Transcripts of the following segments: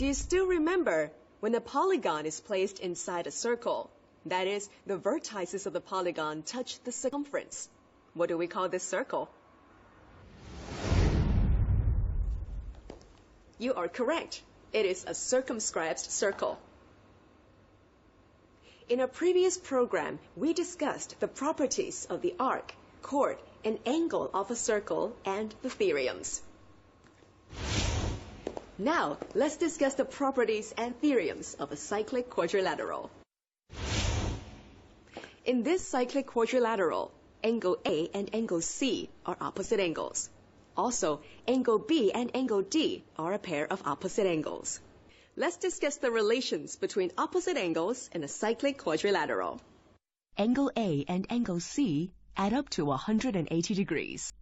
Do you still remember when a polygon is placed inside a circle? That is, the vertices of the polygon touch the circumference. What do we call this circle? You are correct. It is a circumscribed circle. In a previous program, we discussed the properties of the arc, chord, and angle of a circle and the theorems. Now, let's discuss the properties and theorems of a cyclic quadrilateral. In this cyclic quadrilateral, angle A and angle C are opposite angles. Also, angle B and angle D are a pair of opposite angles. Let's discuss the relations between opposite angles in a cyclic quadrilateral. Angle A and angle C add up to 180 degrees.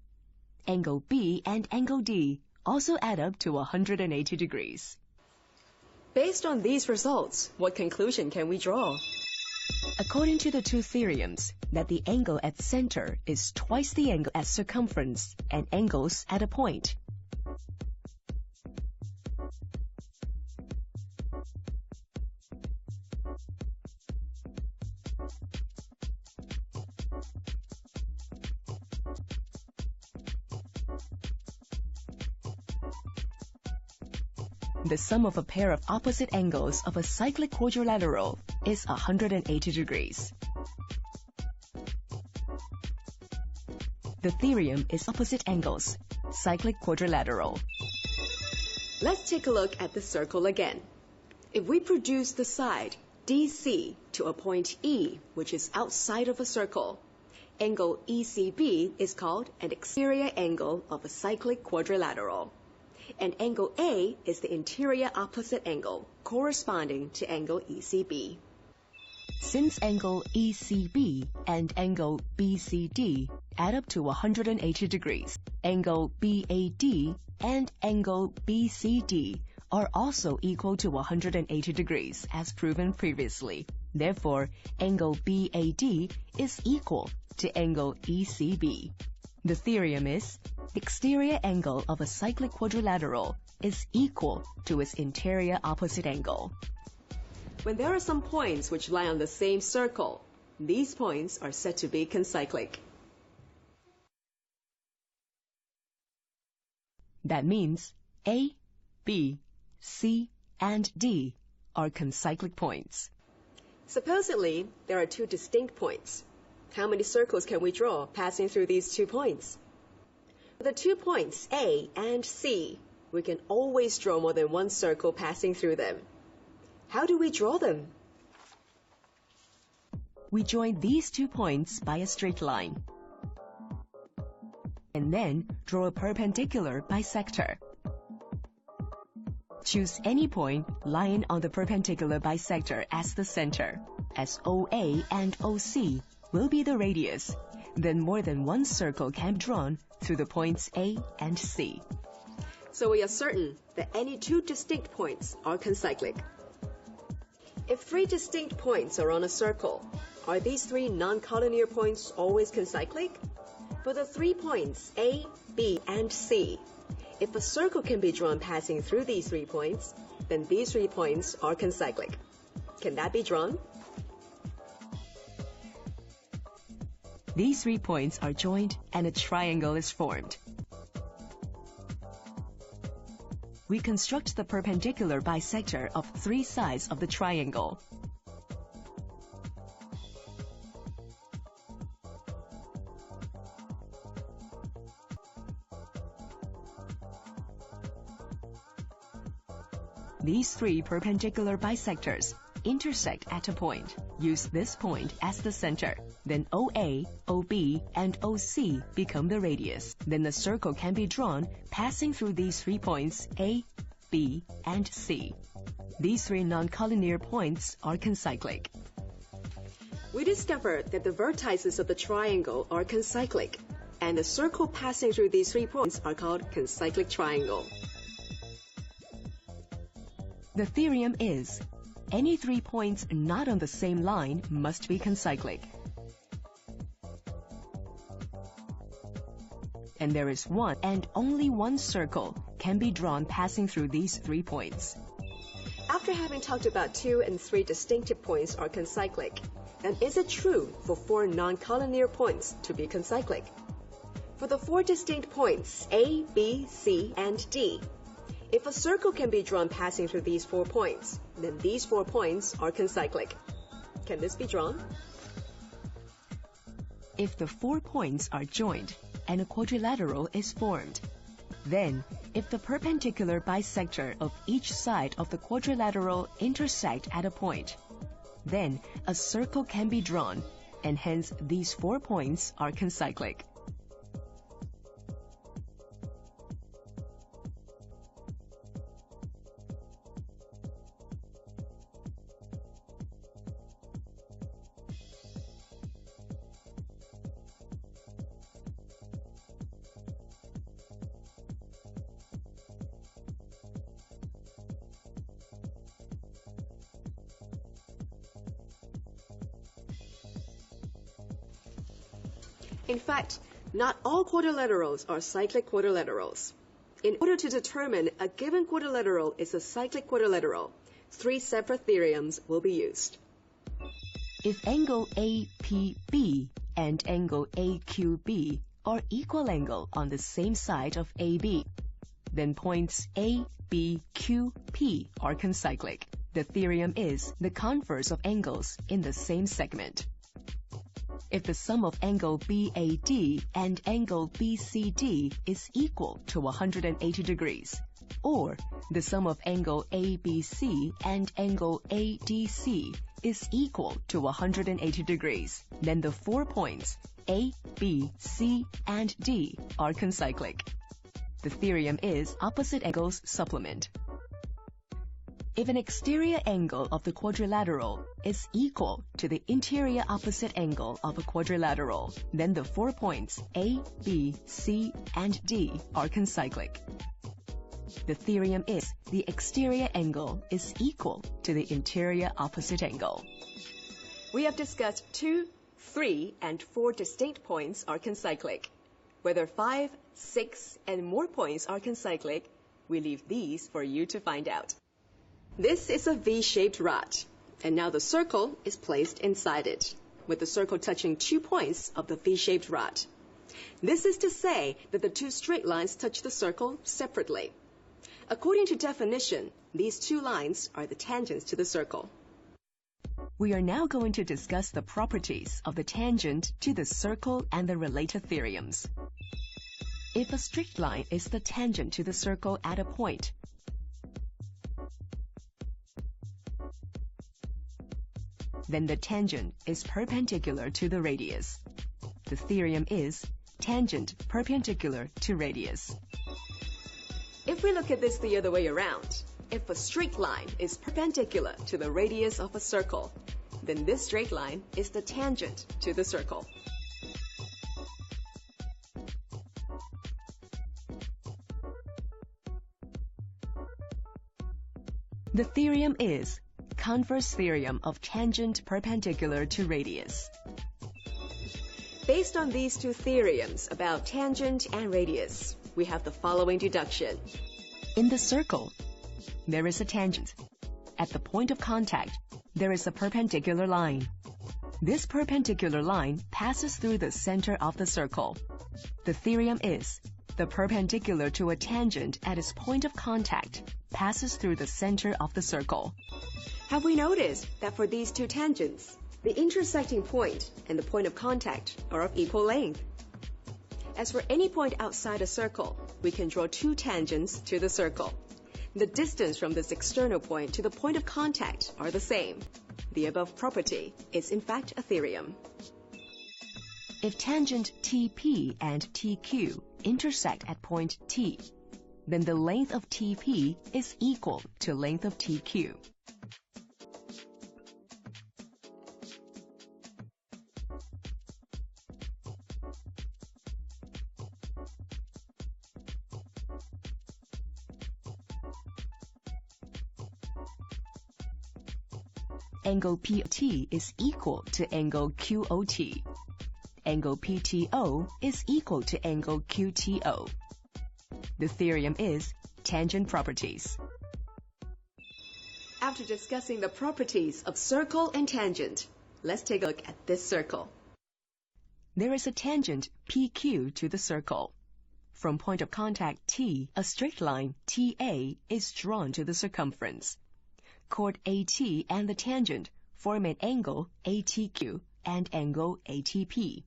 Angle B and angle D also add up to 180 degrees. Based on these results, what conclusion can we draw? According to the two theorems, that the angle at center is twice the angle at circumference and angles at a point. The sum of a pair of opposite angles of a cyclic quadrilateral is 180 degrees. The theorem is opposite angles, cyclic quadrilateral. Let's take a look at the circle again. If we produce the side DC to a point E, which is outside of a circle, angle ECB is called an exterior angle of a cyclic quadrilateral. And angle A is the interior opposite angle, corresponding to angle ECB. Since angle ECB and angle BCD add up to 180 degrees, angle BAD and angle BCD are also equal to 180 degrees, as proven previously. Therefore, angle BAD is equal to angle ECB. The theorem is, the exterior angle of a cyclic quadrilateral is equal to its interior opposite angle. When there are some points which lie on the same circle, these points are said to be concyclic. That means A, B, C, and D are concyclic points. Supposedly, there are two distinct points. How many circles can we draw passing through these 2 points? For the 2 points A and C, we can always draw more than one circle passing through them. How do we draw them? We join these 2 points by a straight line, and then draw a perpendicular bisector. Choose any point lying on the perpendicular bisector as the center, as OA and OC will be the radius. Then more than one circle can be drawn through the points A and C. So we are certain that any 2 distinct points are concyclic. If 3 distinct points are on a circle, are these 3 non-collinear points always concyclic? For the 3 points A, B, and C, if a circle can be drawn passing through these 3 points, then these 3 points are concyclic. Can that be drawn? These 3 points are joined and a triangle is formed. We construct the perpendicular bisector of 3 sides of the triangle. These 3 perpendicular bisectors intersect at a point. Use this point as the center. Then OA, OB, and OC become the radius. Then the circle can be drawn passing through these 3 points A, B, and C. These 3 non-collinear points are concyclic. We discovered that the vertices of the triangle are concyclic, and the circle passing through these 3 points are called concyclic triangle. The theorem is, any 3 points not on the same line must be concyclic. And there is one and only one circle can be drawn passing through these 3 points. After having talked about 2 and 3 distinctive points are concyclic, then is it true for 4 non-collinear points to be concyclic? For the 4 distinct points A, B, C, and D, if a circle can be drawn passing through these 4 points, then these 4 points are concyclic. Can this be drawn? If the 4 points are joined and a quadrilateral is formed, then if the perpendicular bisector of each side of the quadrilateral intersect at a point, then a circle can be drawn, and hence these 4 points are concyclic. In fact, not all quadrilaterals are cyclic quadrilaterals. In order to determine a given quadrilateral is a cyclic quadrilateral, 3 separate theorems will be used. If angle APB and angle AQB are equal angle on the same side of AB, then points A, B, Q, P are concyclic. The theorem is the converse of angles in the same segment. If the sum of angle BAD and angle BCD is equal to 180 degrees, or the sum of angle ABC and angle ADC is equal to 180 degrees, then the 4 points A, B, C, and D are concyclic. The theorem is opposite angles supplement. If an exterior angle of the quadrilateral is equal to the interior opposite angle of a quadrilateral, then the 4 points A, B, C, and D are concyclic. The theorem is the exterior angle is equal to the interior opposite angle. We have discussed 2, 3, and 4 distinct points are concyclic. Whether 5, 6, and more points are concyclic, we leave these for you to find out. This is a V-shaped rod, and now the circle is placed inside it, with the circle touching 2 points of the V-shaped rod. This is to say that the 2 straight lines touch the circle separately. According to definition, these 2 lines are the tangents to the circle. We are now going to discuss the properties of the tangent to the circle and the related theorems. If a straight line is the tangent to the circle at a point, then the tangent is perpendicular to the radius. The theorem is tangent perpendicular to radius. If we look at this the other way around, if a straight line is perpendicular to the radius of a circle, then this straight line is the tangent to the circle. The theorem is converse theorem of tangent perpendicular to radius. Based on these 2 theorems about tangent and radius, we have the following deduction. In the circle, there is a tangent. At the point of contact, there is a perpendicular line. This perpendicular line passes through the center of the circle. The theorem is the perpendicular to a tangent at its point of contact passes through the center of the circle. Have we noticed that for these 2 tangents, the intersecting point and the point of contact are of equal length? As for any point outside a circle, we can draw 2 tangents to the circle. The distance from this external point to the point of contact are the same. The above property is in fact a theorem. If tangent TP and TQ intersect at point T, then the length of TP is equal to length of TQ. Angle PT is equal to angle QOT. Angle PTO is equal to angle QTO. The theorem is tangent properties. After discussing the properties of circle and tangent, let's take a look at this circle. There is a tangent PQ to the circle. From point of contact T, a straight line TA is drawn to the circumference. Chord AT and the tangent form an angle ATQ and angle ATP.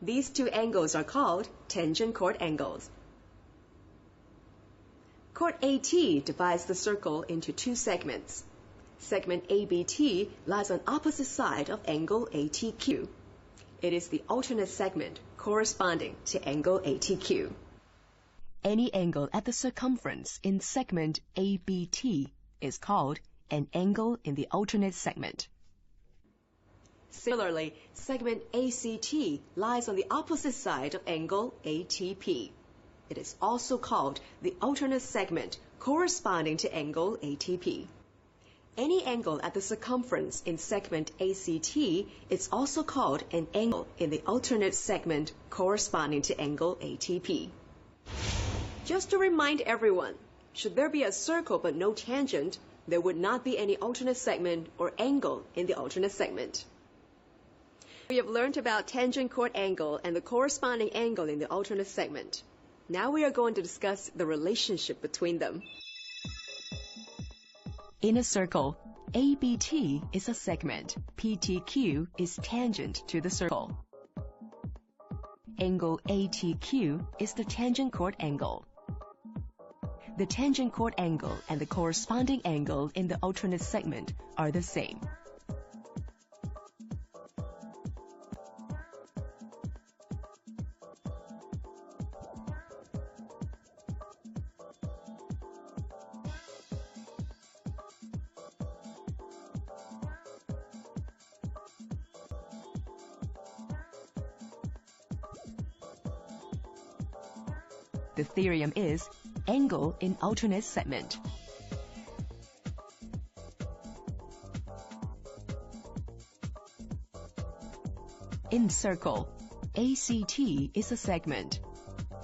These two angles are called tangent chord angles. Chord AT divides the circle into two segments. Segment ABT lies on opposite side of angle ATQ. It is the alternate segment corresponding to angle ATQ. Any angle at the circumference in segment ABT is called an angle in the alternate segment. Similarly, segment ACT lies on the opposite side of angle ATP. It is also called the alternate segment corresponding to angle ATP. Any angle at the circumference in segment ACT is also called an angle in the alternate segment corresponding to angle ATP. Just to remind everyone, should there be a circle but no tangent, there would not be any alternate segment or angle in the alternate segment. We have learned about tangent chord angle and the corresponding angle in the alternate segment. Now we are going to discuss the relationship between them. In a circle, ABT is a segment, PTQ is tangent to the circle. Angle ATQ is the tangent chord angle. The tangent chord angle and the corresponding angle in the alternate segment are the same. The theorem is angle in alternate segment. In circle, ACT is a segment.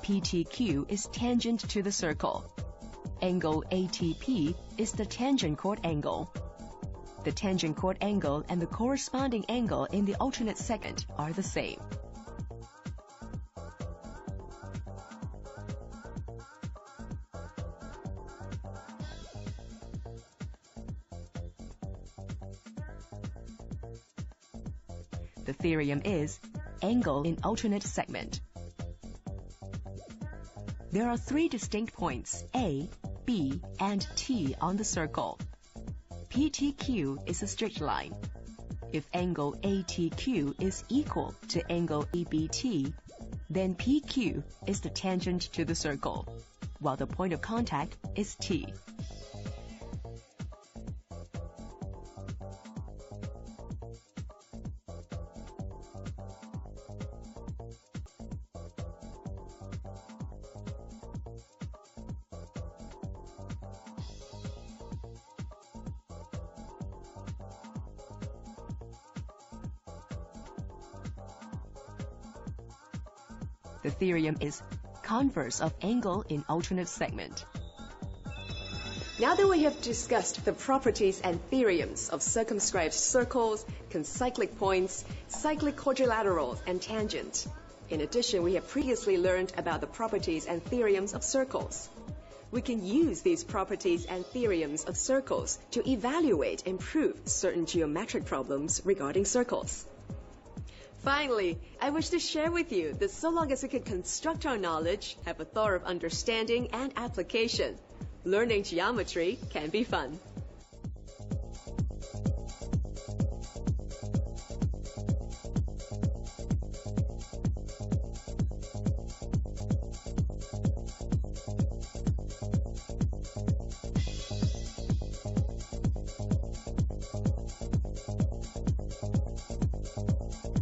PTQ is tangent to the circle. Angle ATP is the tangent chord angle. The tangent chord angle and the corresponding angle in the alternate segment are the same. The theorem is angle in alternate segment. There are three distinct points A, B, and T on the circle. PTQ is a straight line. If angle ATQ is equal to angle ABT, then PQ is the tangent to the circle, while the point of contact is T. The theorem is converse of angle in alternate segment. Now that we have discussed the properties and theorems of circumscribed circles, concyclic points, cyclic quadrilaterals, and tangent. In addition, we have previously learned about the properties and theorems of circles. We can use these properties and theorems of circles to evaluate and prove certain geometric problems regarding circles. Finally, I wish to share with you that so long as we can construct our knowledge, have a thorough understanding and application, learning geometry can be fun.